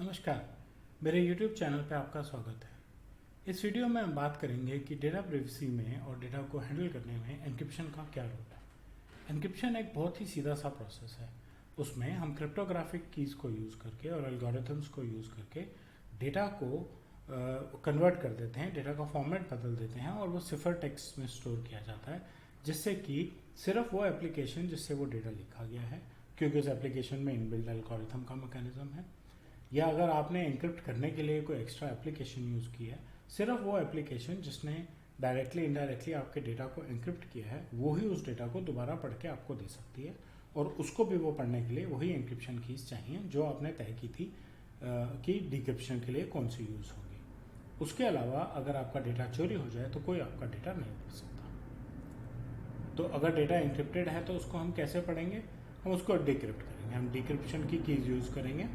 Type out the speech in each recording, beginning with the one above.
नमस्कार, मेरे YouTube channel पे आपका स्वागत है। इस वीडियो में हम बात करेंगे कि डेटा प्राइवेसी में और डेटा को हैंडल करने में एन्क्रिप्शन का क्या रोल है। एन्क्रिप्शन एक बहुत ही सीधा सा प्रोसेस है। उसमें हम क्रिप्टोग्राफिक कीज़ को यूज़ करके और एल्गोरिथम्स को यूज़ करके डेटा को कन्वर्ट कर देते हैं, डेटा का फॉर्मेट बदल देते हैं और वो सिफर टेक्स्ट में स्टोर किया जाता है, जिससे कि सिर्फ वो एप्लीकेशन जिससे वो डेटा लिखा गया है, क्योंकि उस एप्लीकेशन में इनबिल्ट एल्गोरिथम का मैकेनिज्म है, या अगर आपने एन्क्रिप्ट करने के लिए कोई एक्स्ट्रा एप्लीकेशन यूज़ किया है, सिर्फ वो एप्लीकेशन जिसने डायरेक्टली इनडायरेक्टली आपके डेटा को एन्क्रिप्ट किया है वो ही उस डेटा को दोबारा पढ़ के आपको दे सकती है, और उसको भी वो पढ़ने के लिए वही एन्क्रिप्शन कीज़ चाहिए जो आपने तय की थी कि डिक्रिप्शन के लिए कौन सी यूज़ होगी। उसके अलावा अगर आपका डेटा चोरी हो जाए तो कोई आपका डेटा नहीं पढ़ सकता। तो अगर डेटा एन्क्रिप्टेड है तो उसको हम कैसे पढ़ेंगे? हम उसको डिक्रिप्ट करेंगे। हम डिक्रिप्शन की कीज़ यूज़ करेंगे,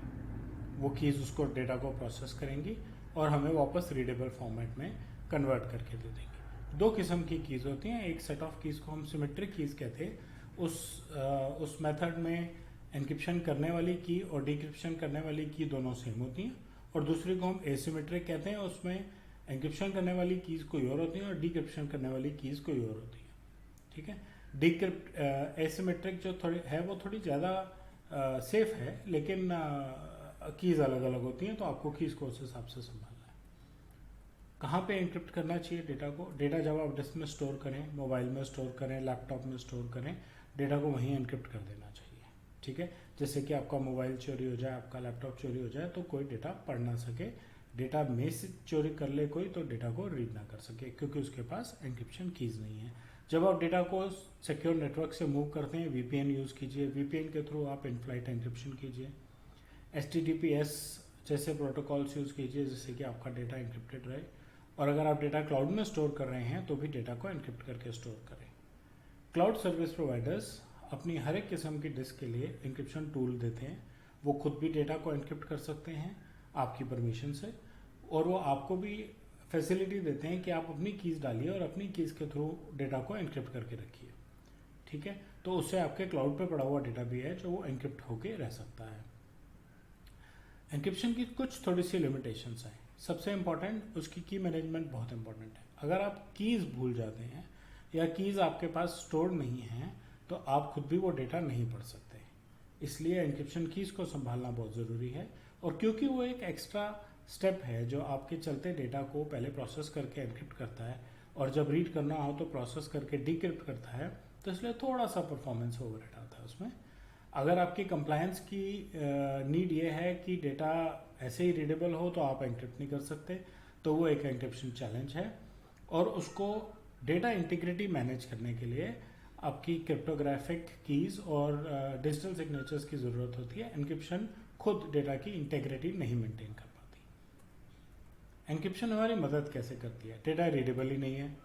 वो कीज़ उसको डेटा को प्रोसेस करेंगी और हमें वापस रीडेबल फॉर्मेट में कन्वर्ट करके दे देंगी। दो किस्म की कीज़ होती हैं। एक सेट ऑफ कीज़ को हम सिमेट्रिक कीज़ कहते हैं। उस मेथड में एन्क्रिप्शन करने वाली की और डिक्रिप्शन करने वाली की दोनों सेम होती हैं, और दूसरी को हम एसिमेट्रिक कहते हैं। उसमें एन्क्रिप्शन करने वाली कीज़ कोई और होती है और डिक्रिप्शन करने वाली कीज़ कोई और होती है। ठीक है। एसिमेट्रिक जो थोड़ी है वो थोड़ी ज़्यादा सेफ है, लेकिन कीज़ अलग अलग होती हैं, तो आपको कीज़ को उस हिसाब से संभालना है। कहाँ पे एन्क्रिप्ट करना चाहिए डेटा को? डेटा जब आप डिस्क में स्टोर करें, मोबाइल में स्टोर करें, लैपटॉप में स्टोर करें, डेटा को वहीं एन्क्रिप्ट कर देना चाहिए। ठीक है। जैसे कि आपका मोबाइल चोरी हो जाए, आपका लैपटॉप चोरी हो जाए तो कोई डेटा पढ़ ना सके, डेटा में से चोरी कर ले कोई तो डेटा को रीड ना कर सके, क्योंकि उसके पास एन्क्रिप्शन कीज़ नहीं है। जब आप डेटा को सिक्योर नेटवर्क से मूव करते हैं, वीपीएन यूज़ कीजिए। वीपीएन के थ्रू आप इन फ्लाइट एन्क्रिप्शन कीजिए। HTTPS जैसे प्रोटोकॉल्स यूज़ कीजिए, जिससे कि आपका डेटा एन्क्रिप्टेड रहे। और अगर आप डेटा क्लाउड में स्टोर कर रहे हैं तो भी डेटा को एन्क्रिप्ट करके स्टोर करें। क्लाउड सर्विस प्रोवाइडर्स अपनी हर एक किस्म की डिस्क के लिए एन्क्रिप्शन टूल देते हैं। वो खुद भी डेटा को एन्क्रिप्ट कर सकते हैं आपकी परमिशन से, और वो आपको भी फैसिलिटी देते हैं कि आप अपनी कीज़ डालिए और अपनी कीज़ के थ्रू डेटा को एन्क्रिप्ट करके रखिए। ठीक है। तो उससे आपके क्लाउड पे पड़ा हुआ डेटा भी है जो वो एन्क्रिप्ट होके रह सकता है। एन्क्रिप्शन की कुछ थोड़ी सी लिमिटेशंस हैं। सबसे इम्पॉर्टेंट, उसकी की मैनेजमेंट बहुत इंपॉर्टेंट है। अगर आप कीज़ भूल जाते हैं या कीज़ आपके पास स्टोर नहीं है तो आप खुद भी वो डेटा नहीं पढ़ सकते। इसलिए एन्क्रिप्शन कीज़ को संभालना बहुत ज़रूरी है, और क्योंकि वो एक एक्स्ट्रा स्टेप है जो आपके चलते डेटा को पहले प्रोसेस करके एन्क्रिप्ट करता है और जब रीड करना हो तो प्रोसेस करके डिक्रिप्ट करता है, तो इसलिए थोड़ा सा परफॉर्मेंस ओवरहेड आता है उसमें। अगर आपकी कंप्लायंस की नीड ये है कि डेटा ऐसे ही रीडेबल हो तो आप एन्क्रिप्ट नहीं कर सकते, तो वो एक एन्क्रिप्शन चैलेंज है। और उसको डेटा इंटीग्रिटी मैनेज करने के लिए आपकी क्रिप्टोग्राफिक कीज़ और डिजिटल सिग्नेचर्स की ज़रूरत होती है। एन्क्रिप्शन खुद डेटा की इंटीग्रिटी नहीं मेंटेन कर पाती। एन्क्रिप्शन हमारी मदद कैसे करती है? डेटा रीडेबल ही नहीं है,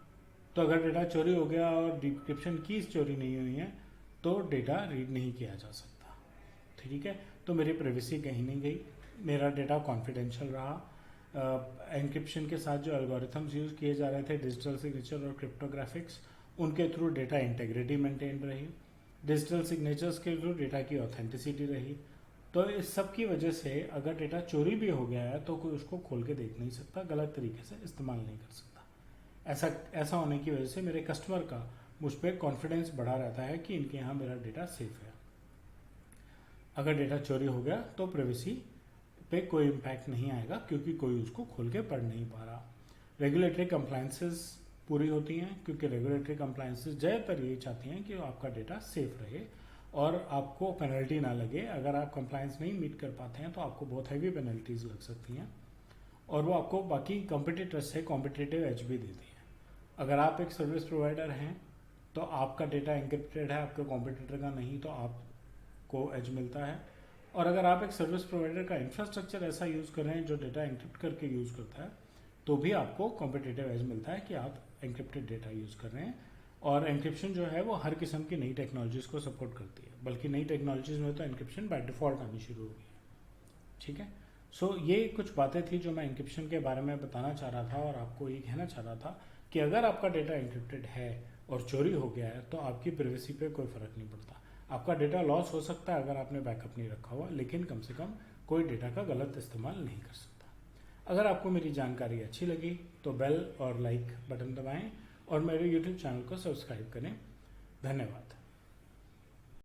तो अगर डेटा चोरी हो गया और डिक्रिप्शन कीज़ चोरी नहीं हुई है तो डेटा रीड नहीं किया जा सकता। ठीक है। तो मेरी प्राइवेसी कहीं नहीं गई, मेरा डेटा कॉन्फिडेंशियल रहा। एन्क्रिप्शन के साथ जो एल्गोरिथम्स यूज़ किए जा रहे थे, डिजिटल सिग्नेचर और क्रिप्टोग्राफिक्स, उनके थ्रू डेटा इंटेग्रिटी मेंटेन रही। डिजिटल सिग्नेचर्स के थ्रू डेटा की ऑथेंटिसिटी रही। तो इस सब की वजह से अगर डेटा चोरी भी हो गया है तो कोई उसको खोल के देख नहीं सकता, गलत तरीके से इस्तेमाल नहीं कर सकता। ऐसा होने की वजह से मेरे कस्टमर का मुझ पर कॉन्फिडेंस बढ़ा रहता है कि इनके यहाँ मेरा डेटा सेफ है। अगर डेटा चोरी हो गया तो प्राइवेसी पे कोई इम्पैक्ट नहीं आएगा, क्योंकि कोई उसको खोल के पढ़ नहीं पा रहा। रेगुलेटरी कंप्लायंसेस पूरी होती हैं, क्योंकि रेगुलेटरी कंप्लायंसेस ज़्यादातर यही चाहती हैं कि आपका डेटा सेफ रहे और आपको पेनल्टी ना लगे। अगर आप कंप्लायंस नहीं मीट कर पाते हैं तो आपको बहुत हैवी पेनल्टीज लग सकती हैं, और वो आपको बाकी कॉम्पिटिटर्स से कॉम्पिटिटिव एज भी देती है। अगर आप एक सर्विस प्रोवाइडर हैं तो आपका डेटा एन्क्रिप्टेड है, आपके कॉम्पिटिटर का नहीं, तो आपको एज मिलता है। और अगर आप एक सर्विस प्रोवाइडर का इंफ्रास्ट्रक्चर ऐसा यूज़ कर रहे हैं जो डेटा एन्क्रिप्ट करके यूज़ करता है, तो भी आपको कॉम्पिटिटिव एज मिलता है कि आप एन्क्रिप्टेड डेटा यूज़ कर रहे हैं। और एन्क्रिप्शन जो है वो हर किस्म की नई टेक्नोलॉजीज़ को सपोर्ट करती है, बल्कि नई टेक्नोलॉजीज़ में तो एन्क्रिप्शन बाय डिफ़ॉल्ट आनी शुरू हो गई है। ठीक है। सो ये कुछ बातें थी जो मैं एन्क्रिप्शन के बारे में बताना चाह रहा था, और आपको ये कहना चाह रहा था कि अगर आपका डेटा एन्क्रिप्टेड है और चोरी हो गया है तो आपकी प्राइवेसी पे कोई फ़र्क नहीं पड़ता। आपका डेटा लॉस हो सकता है अगर आपने बैकअप नहीं रखा हुआ, लेकिन कम से कम कोई डेटा का गलत इस्तेमाल नहीं कर सकता। अगर आपको मेरी जानकारी अच्छी लगी तो बेल और लाइक बटन दबाएं और मेरे YouTube चैनल को सब्सक्राइब करें। धन्यवाद।